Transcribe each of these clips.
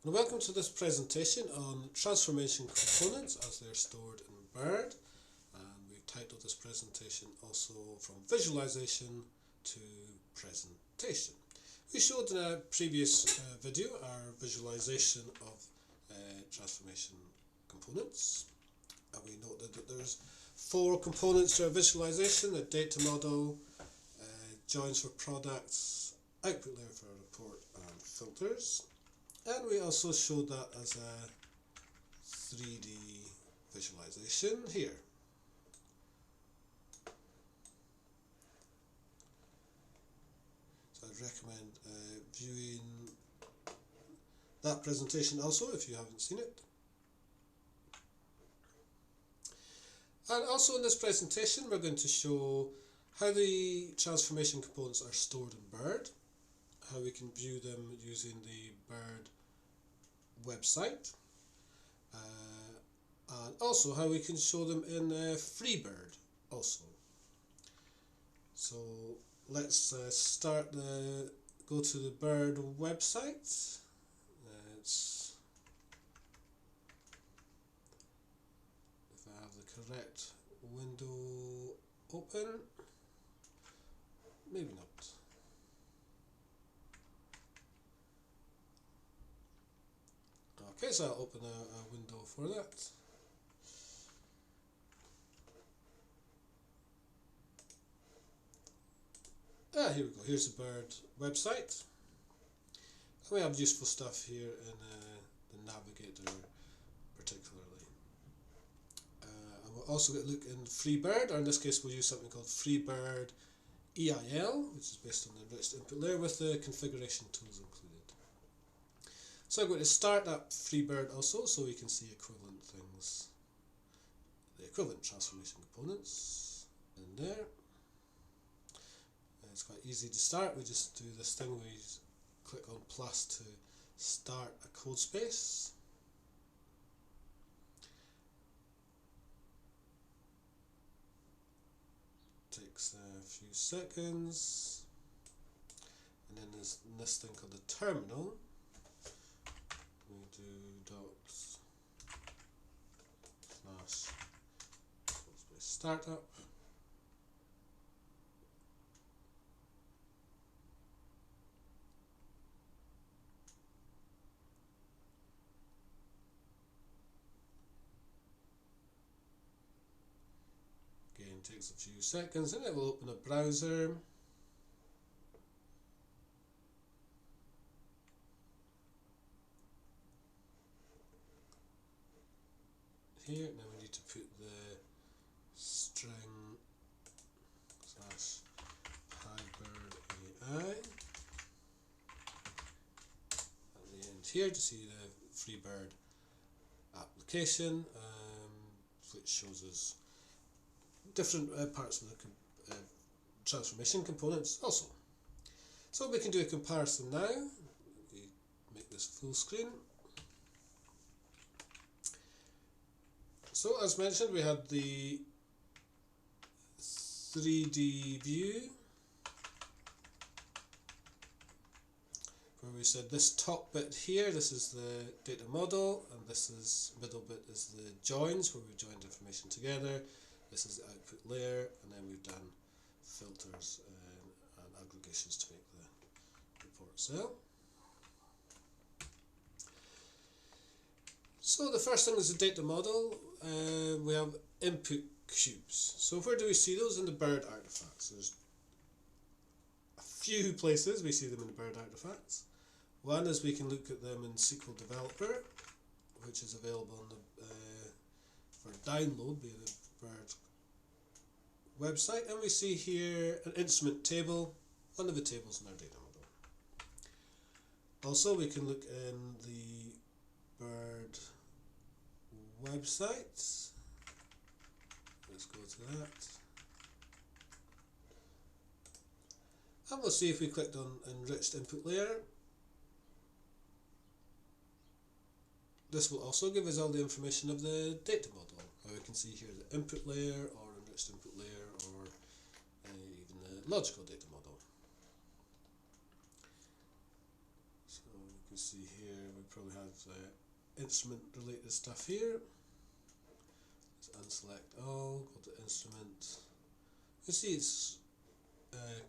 And welcome to this presentation on transformation components as they're stored in BIRD. And we've titled this presentation also from visualization to presentation. We showed in a previous video our visualization of transformation components. And we noted that there's 4 components to our visualization: a data model, joins for products, output layer for a report, and filters. And we also showed that as a 3D visualization here. So I'd recommend viewing that presentation also if you haven't seen it. And also in this presentation we're going to show how the transformation components are stored in BIRD, how we can view them using the BIRD website, and also how we can show them in Freebird also. So let's go to the BIRD website. If I have the correct window open, maybe not. Okay, so I'll open a window for that. Here we go. Here's the BIRD website. And we have useful stuff here in the navigator particularly. And we'll also get a look in Freebird, or in this case we'll use something called Freebird EIL, which is based on the enriched input layer with the configuration tools included. So I'm going to start up Freebird also so we can see equivalent things, the equivalent transformation components in there. It's quite easy to start. We just do this thing where you click on plus to start a code space. Takes a few seconds. And then there's this thing called the terminal. We do dot slash code space startup. Again, takes a few seconds, and it will open a browser. Here, now we need to put the string slash HiBird AI at the end here to see the Freebird application, which shows us different parts of the transformation components also. So we can do a comparison now. We make this full screen. So as mentioned, we had the 3D view where we said this top bit here, this is the data model, and this is middle bit is the joins where we've joined information together. This is the output layer, and then we've done filters and aggregations to make the report cell. So the first thing is the data model. We have input cubes. So where do we see those? In the BIRD artifacts. There's a few places we see them in the BIRD artifacts. One is we can look at them in SQL Developer, which is available on the for download via the BIRD website, and we see here an instrument table, one of the tables in our data model. Also, we can look in the BIRD website. Let's go to that. And we'll see if we clicked on enriched input layer. This will also give us all the information of the data model. We can see here the input layer or enriched input layer or even the logical data model. So we can see here we probably have instrument related stuff here. Let's unselect all, go to instrument. You see it's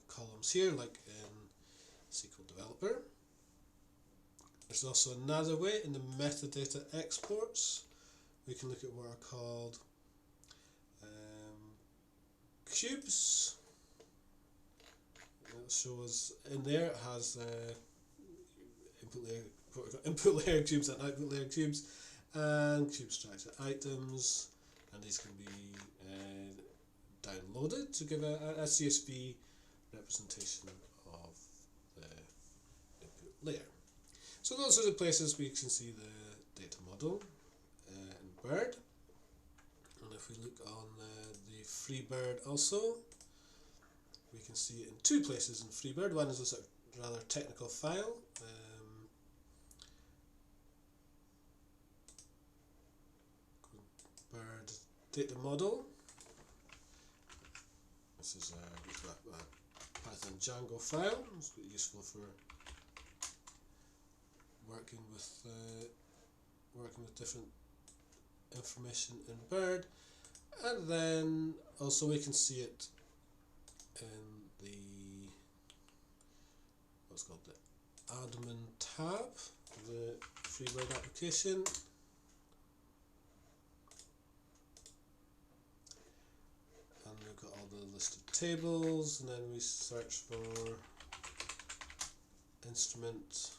columns here like in SQL Developer. There's also another way in the metadata exports. We can look at what are called cubes. It'll show us in there it has input layer cubes and output layer cubes and cube structure items, and these can be downloaded to give a CSV representation of the input layer. So those are the places we can see the data model in Bird. And if we look on the Freebird also, we can see it in two places in Freebird. One is a sort of rather technical file. Bird data model. This is a Python Django file. It's quite useful for working with different information in Bird. And then also we can see it in the what's called the admin tab of the Freebird application. And we've got all the listed tables, and then we search for instrument.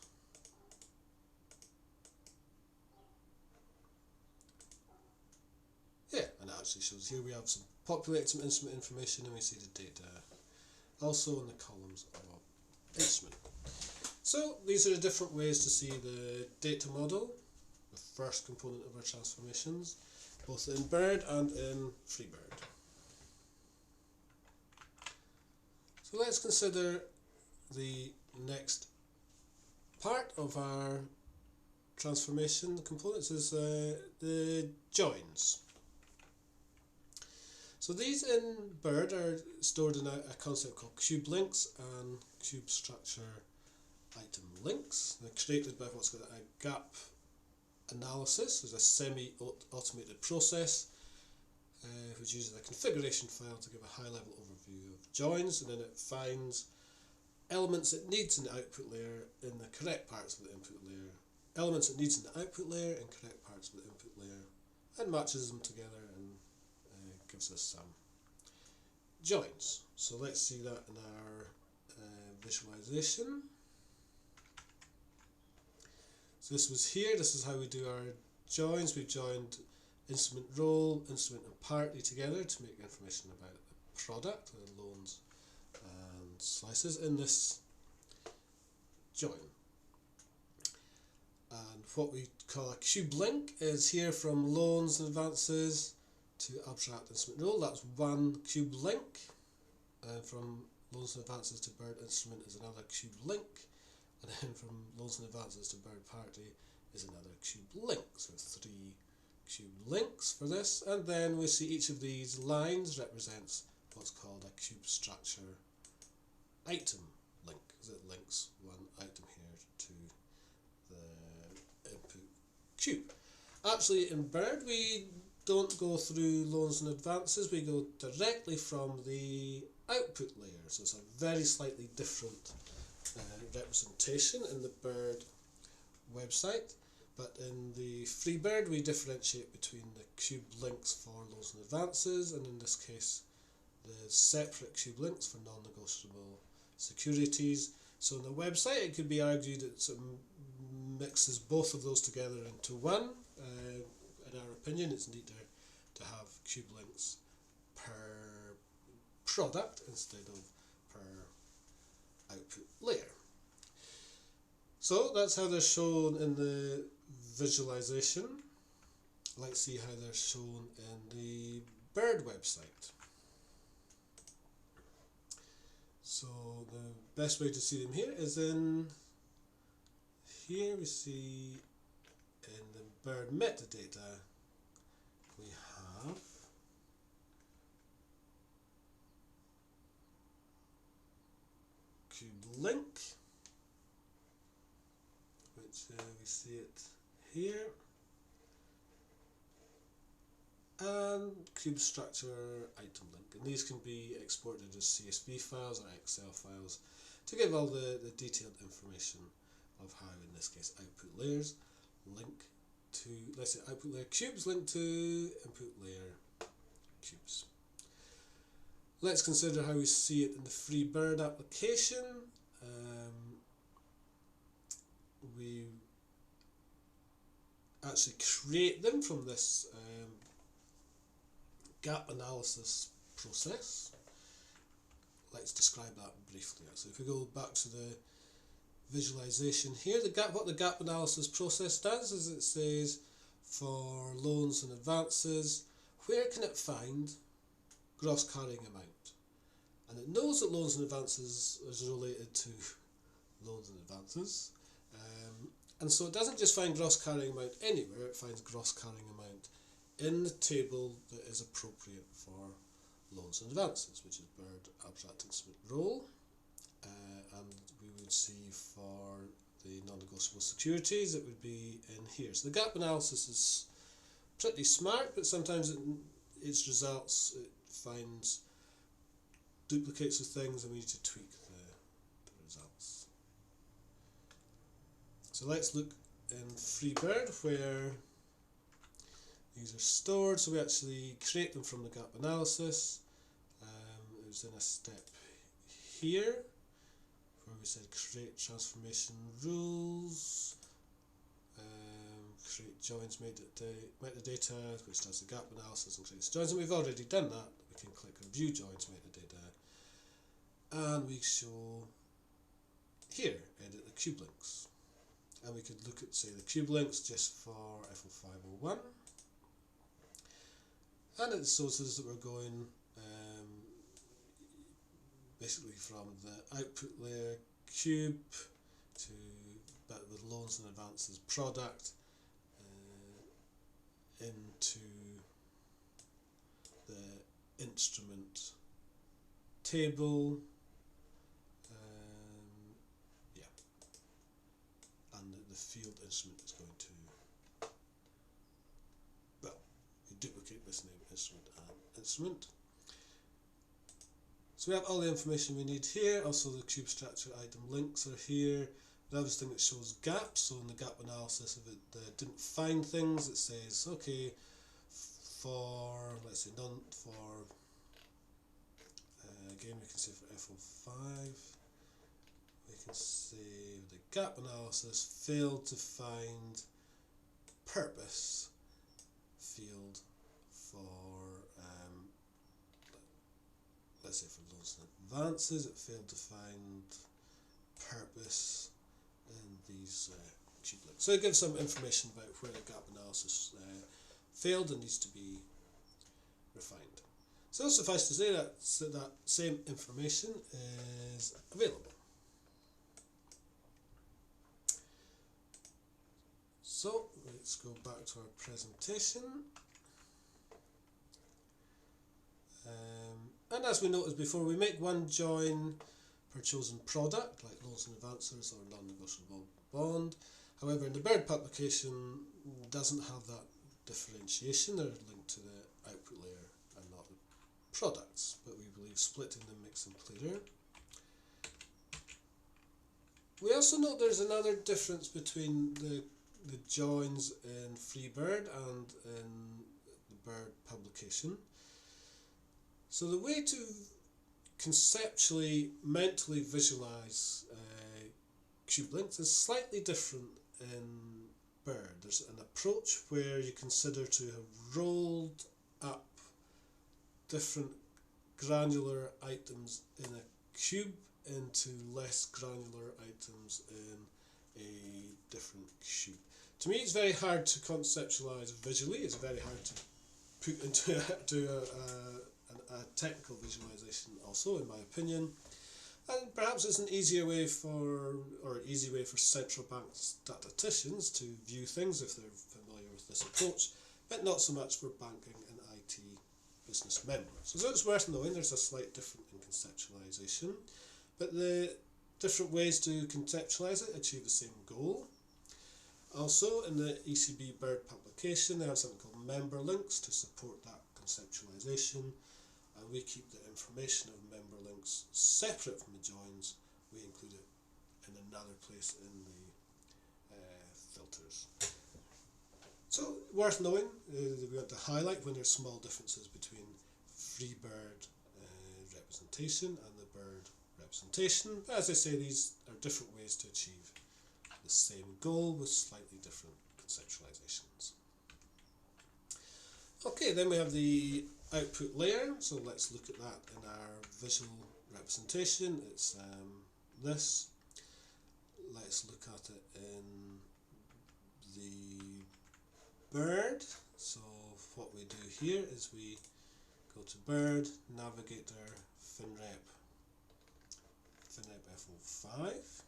Yeah, and it actually shows here we have some populate some instrument information, and we see the data also in the columns of instrument. So these are the different ways to see the data model, the first component of our transformations, both in Bird and in Freebird. So let's consider the next part of our transformation components is the joins. So these in Bird are stored in a concept called cube links and cube structure item links. They're created by what's called a gap analysis. There's a semi-automated process which uses a configuration file to give a high-level overview of joins, and then it finds elements it needs in the output layer in the correct parts of the input layer, elements it needs in the output layer in correct parts of the input layer, and matches them together and gives us some joins. So let's see that in our visualization. So this was here, this is how we do our joins. We've joined instrument role, instrument and party together to make information about the product, the loans and slices in this join. And what we call a cube link is here from loans and advances to abstract instrument role. That's one cube link. From loans and advances to Bird instrument is another cube link. And then from loans and advances to Bird party is another cube link. So 3 cube links for this. And then we see each of these lines represents what's called a cube structure item link, because it links one item here to the input cube. Actually in Bird we don't go through loans and advances, we go directly from the output layer. So it's a very slightly different representation in the Bird website, but in the Freebird we differentiate between the cube links for loans and advances, and in this case the separate cube links for non-negotiable securities. So on the website it could be argued it sort of mixes both of those together into one. In our opinion, it's neater to have cube links per product instead of per output layer. So that's how they're shown in the visualization. Let's see how they're shown in the Bird website. So the best way to see them here is in here. We see in the Bird metadata we have cube link, which we see it here. And cube structure item link, and these can be exported as CSV files or Excel files to give all the detailed information of how, in this case, output layers link to, let's say, output layer cubes link to input layer cubes. Let's consider how we see it in the Freebird application. We actually create them from this gap analysis process. Let's describe that briefly. So if we go back to the visualization here, what the gap analysis process does is it says for loans and advances, where can it find gross carrying amount? And it knows that loans and advances is related to loans and advances. And so it doesn't just find gross carrying amount anywhere, it finds gross carrying amount in the table that is appropriate for loans and advances, which is Bird Abstract Instrument Role. And we would see for the non-negotiable securities, it would be in here. So the gap analysis is pretty smart, but sometimes its results, it finds duplicates of things and we need to tweak the results. So let's look in Freebird where these are stored. So we actually create them from the gap analysis. It was in a step here where we said create transformation rules, create joins metadata, which does the gap analysis and creates joins, and we've already done that. We can click on view joins metadata, and we show here edit the cube links, and we could look at, say, the cube links just for FO501, and it shows us that we're going basically from the output layer cube to the loans and advances product into the instrument table, and the field instrument is going to, well, we duplicate this name instrument and instrument. So we have all the information we need here. Also the cube structure item links are here. The other thing that shows gaps, so in the gap analysis, if it didn't find things, it says, okay, for, let's say, none for, again we can say for FO5, we can say the gap analysis failed to find purpose field for, let's say for loans and advances, it failed to find purpose in these cube links. So it gives some information about where the gap analysis failed and needs to be refined. So suffice to say that that same information is available. So let's go back to our presentation. And as we noticed before, we make one join per chosen product, like loans and advances or non-negotiable bond. However, in the Bird publication, doesn't have that differentiation. They're linked to the output layer and not the products, but we believe splitting them makes them clearer. We also note there's another difference between the joins in Freebird and in the Bird publication. So the way to conceptually, mentally visualize cube links is slightly different in Bird. There's an approach where you consider to have rolled up different granular items in a cube into less granular items in a different cube. To me, it's very hard to conceptualize visually. It's very hard to put into a technical visualization also, in my opinion, and perhaps it's an easier way for, or easy way for central bank statisticians to view things if they're familiar with this approach, but not so much for banking and IT business members. So it's worth knowing there's a slight difference in conceptualization, but the different ways to conceptualize it achieve the same goal. Also, in the ECB Bird publication, they have something called member links to support that conceptualization, and we keep the information of member links separate from the joins. We include it in another place in the filters. So, worth knowing, we want to highlight when there's small differences between free bird representation and the bird representation. But as I say, these are different ways to achieve the same goal with slightly different conceptualizations. Okay, then we have the output layer, so let's look at that in our visual representation. It's this. Let's look at it in the bird. So what we do here is we go to bird, navigator, FinRep F05.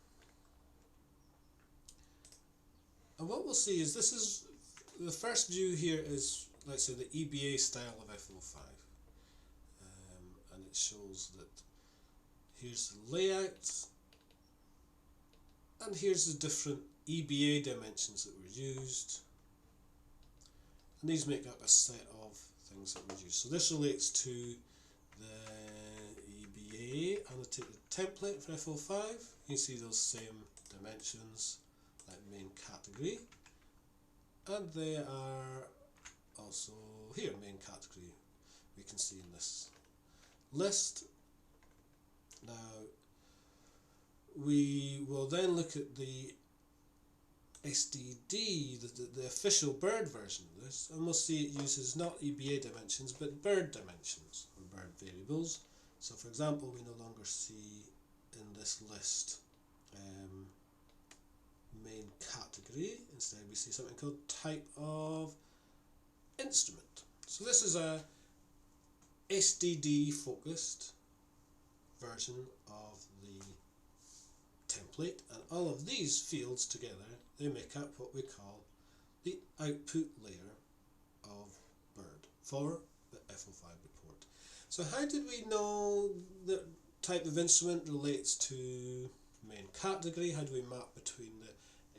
And what we'll see is this is the first view here is, let's say, the EBA style of F05. And it shows that here's the layout, and here's the different EBA dimensions that were used. And these make up a set of things that were used. So this relates to the EBA annotated template for F05. You can see those same dimensions, like main category, and they are also here, main category, we can see in this list. Now we will then look at the SDD, the official bird version of this, and we'll see it uses not EBA dimensions but bird dimensions, or bird variables. So for example, we no longer see in this list main category. Instead we see something called type of instrument. So this is a SDD focused version of the template, and all of these fields together, they make up what we call the output layer of bird for the F05 report. So how did we know that type of instrument relates to main category? How do we map between the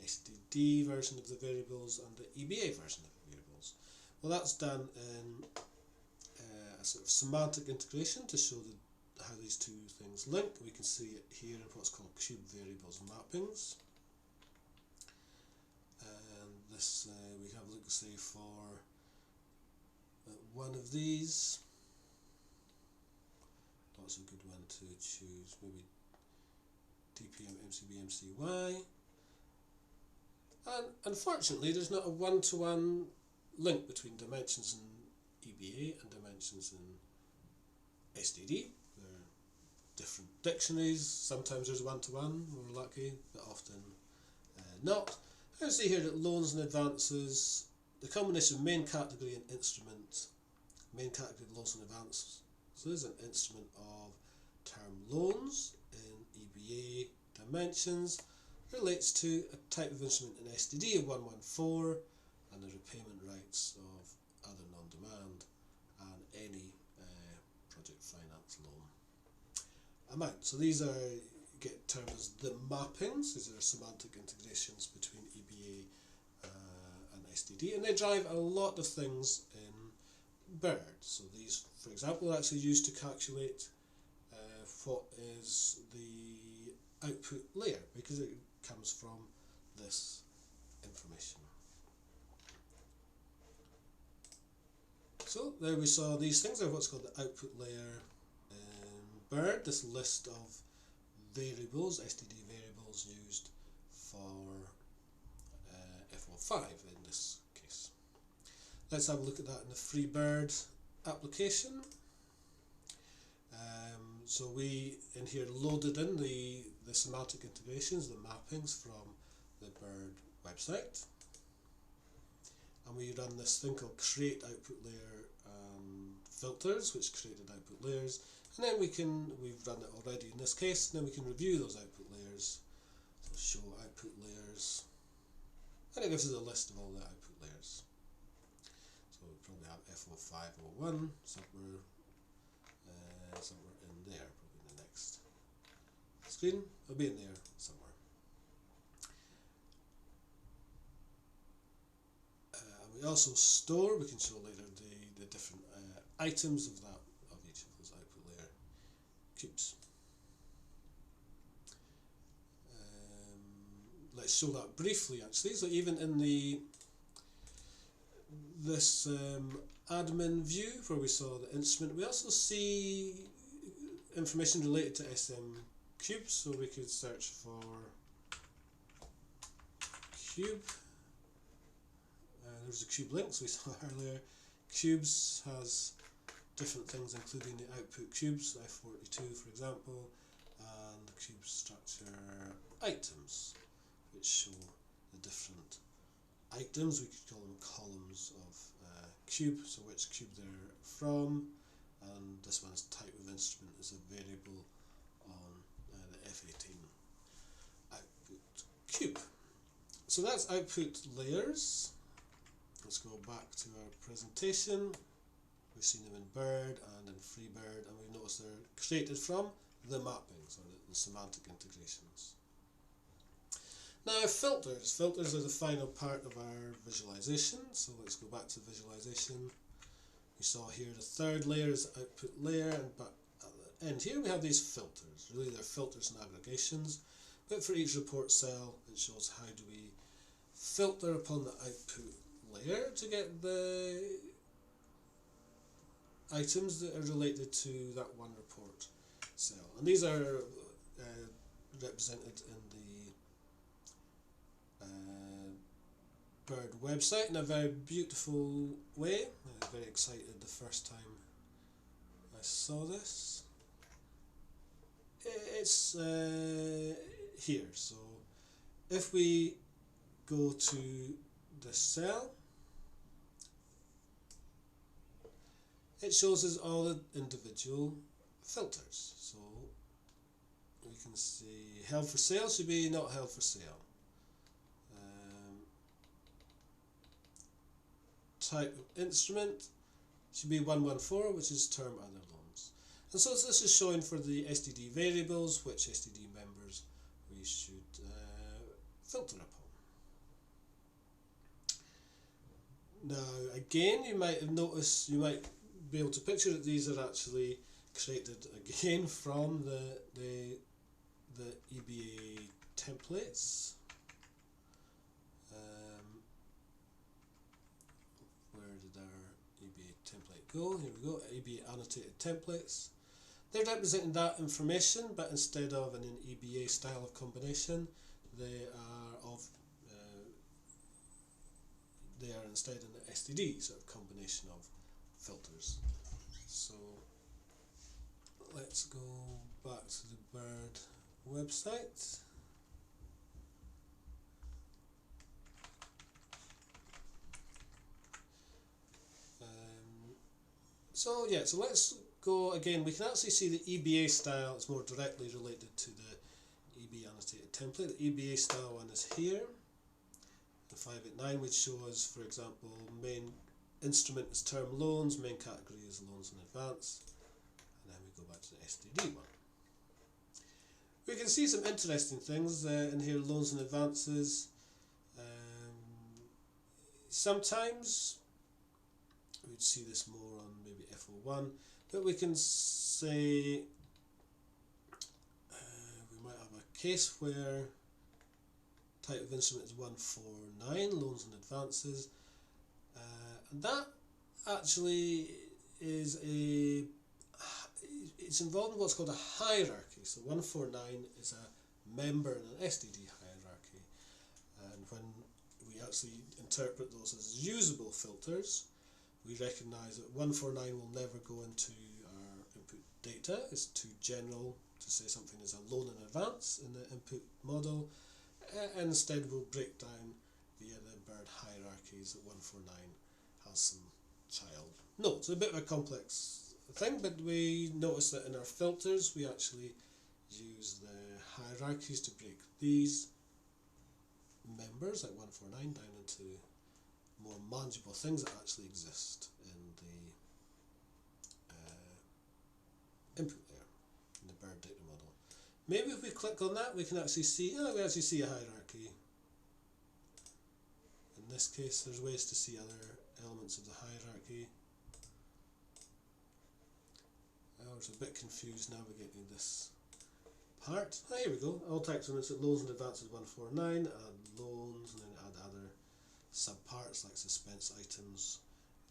SDD version of the variables and the EBA version of the variables? Well, that's done in a sort of semantic integration to show how these two things link. We can see it here in what's called cube variables mappings. And this, we have a look, say, for one of these. What's a good one to choose? Maybe DPM, MCB, MCY. And unfortunately, there's not a one-to-one link between dimensions in EBA and dimensions in SDD. They're different dictionaries. Sometimes there's one-to-one, we're lucky, but often not. I see here that loans and advances, the combination of main category and instrument, main category of loans and advances, so there's an instrument of term loans in EBA dimensions, relates to a type of instrument in SDD of 114 and the repayment rights of other non-demand and any project finance loan amount. So these are get termed as the mappings. These are semantic integrations between EBA and SDD, and they drive a lot of things in bird. So these, for example, are actually used to calculate what is the output layer, because it comes from this information. So there we saw these things are what's called the output layer in bird, this list of variables, STD variables used for F05 in this case. Let's have a look at that in the FreeBird application. So we in here loaded in the semantic integrations, the mappings from the bird website, and we run this thing called create output layer filters, which created output layers, and then we've run it already in this case, and then we can review those output layers. So show output layers, and it gives us a list of all the output layers. So we probably have F0501 somewhere in there, probably in the next screen. It'll be in there somewhere. We also store, we can show later the different items of each of those output layer cubes. Let's show that briefly actually. So even in this admin view where we saw the instrument, we also see information related to SM cubes. So we could search for cube. There's the cube links we saw earlier. Cubes has different things including the output cubes, I42 for example, and the cube structure items, which show the different items. We could call them columns of cube, so which cube they're from, and this one's type of instrument is a variable on the F18 output cube. So that's output layers. Let's go back to our presentation. We've seen them in Bird and in Freebird, and we've noticed they're created from the mappings, or the semantic integrations. Now filters. Filters are the final part of our visualization, so let's go back to visualization. We saw here the third layer is the output layer, but at the end here we have these filters. Really they're filters and aggregations, but for each report cell it shows how do we filter upon the output layer to get the items that are related to that one report cell. And these are represented in the Bird website in a very beautiful way. I was very excited the first time I saw this. It's here, so if we go to the cell, it shows us all the individual filters. So we can see held for sale should be not held for sale. Type of instrument should be 114, which is term other loans. And so this is showing for the STD variables which STD members we should filter upon. Now again, you might have noticed, you might be able to picture that these are actually created again from the EBA templates. Where did our EBA template go? Here we go, EBA annotated templates. They're representing that information, but instead of in an EBA style of combination, they are instead in the STD sort of combination of filters. So let's go back to the Bird website. So let's go again. We can actually see the EBA style is more directly related to the EBA annotated template. The EBA style one is here. The 589 which show us, for example, main instrument is term loans, main category is loans in advance, and then we go back to the STD one. We can see some interesting things in here, loans and advances. Sometimes we'd see this more on maybe FO1, but we can say we might have a case where type of instrument is 149, loans and advances, and that actually is it's involved in what's called a hierarchy. So 149 is a member in an STD hierarchy, and when we actually interpret those as usable filters, we recognize that 149 will never go into our input data. It's too general to say something is a loan in advance in the input model. And instead we'll break down via the Bird hierarchies that 149 has some child nodes. It's a bit of a complex thing, but we notice that in our filters we actually use the hierarchies to break these members like 149 down into more manageable things that actually exist in the input layer, in the Bird data model. Maybe if we click on that, we can actually see, we actually see a hierarchy in this case. There's ways to see other elements of the hierarchy. I was a bit confused navigating this part. Ah, here we go. All tax units at loans and advances 149, add loans, and then add other subparts like suspense items,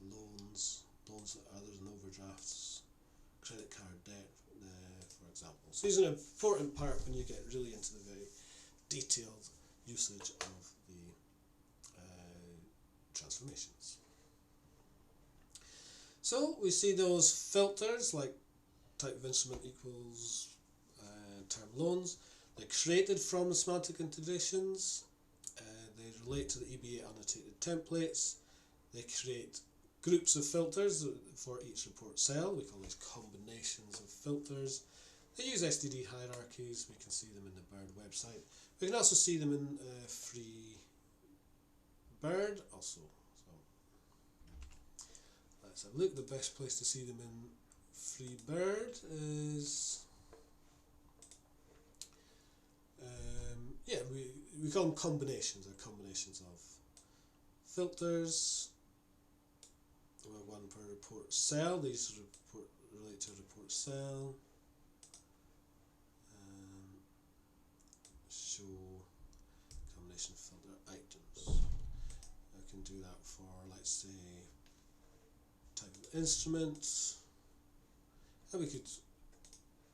loans others and overdrafts, credit card debt, for example. So these are an important part when you get really into the very detailed usage of the transformations. So we see those filters like type of instrument equals term loans. They're created from the semantic integrations. They relate to the EBA annotated templates. They create groups of filters for each report cell. We call these combinations of filters. They use STD hierarchies. We can see them in the Bird website. We can also see them in FreeBird also. So let's have a look. The best place to see them in FreeBird is we call them combinations. They're combinations of filters. One per report cell. These relate to a report cell. Show combination filter items. I can do that for, let's say, type of instrument. And we could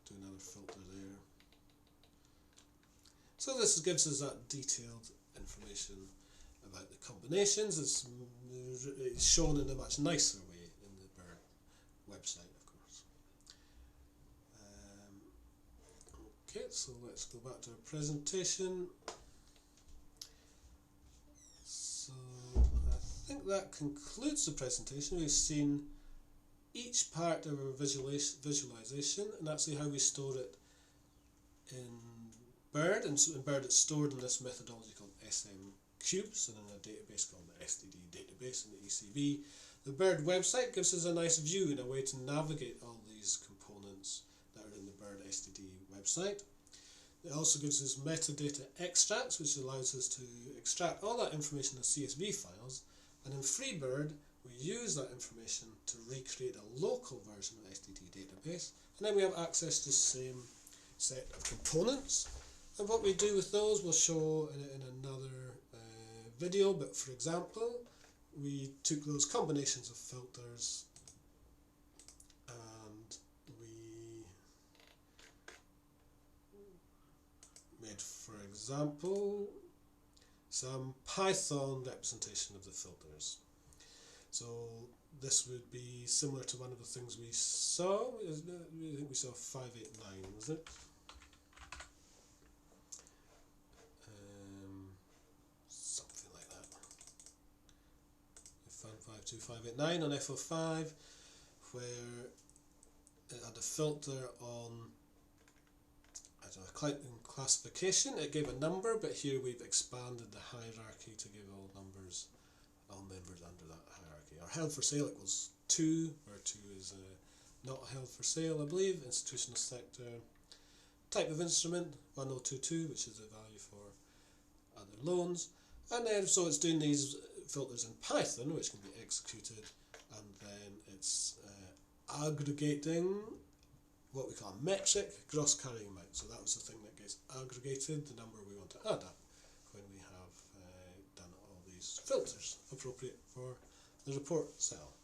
do another filter there. So this gives us that detailed information about the combinations. It's shown in a much nicer way in the Bird website, of course. Okay, so let's go back to our presentation. So I think that concludes the presentation. We've seen each part of our visualization and actually how we store it in Bird. And so in Bird it's stored in this methodology called SM cubes and in a database called the STD database in the ECV. The Bird website gives us a nice view and a way to navigate all these components that are in the Bird STD website. It also gives us metadata extracts, which allows us to extract all that information as CSV files, and in FreeBird we use that information to recreate a local version of the STD database, and then we have access to the same set of components. And what we do with those we'll show in another video, but for example we took those combinations of filters and we made, for example, some Python representation of the filters. So this would be similar to one of the things we saw. I think we saw 589, was it? Something like that. We found 52589 on FO5, where it had a filter on classification. It gave a number, but here we've expanded the hierarchy to give all members under that hierarchy. Our held for sale equals 2, where 2 is not held for sale, I believe. Institutional sector. Type of instrument 1022, which is the value for other loans. And then so it's doing these filters in Python, which can be executed, and then it's aggregating what we call a metric, gross carrying amount. So that was the thing that gets aggregated, the number we want to add up when we have done all these filters appropriate for the report cell.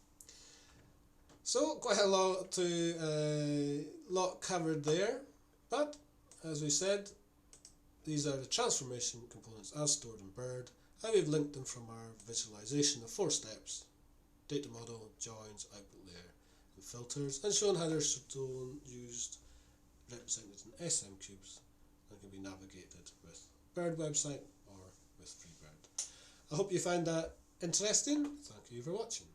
So quite a lot covered there, but as we said, these are the transformation components as stored in Bird, and we've linked them from our visualization of 4 steps: data model, joins, output layer, and filters, and shown how they're used, represented in SM cubes, and can be navigated with Bird website or with FreeBird. I hope you found that interesting. Thank you for watching.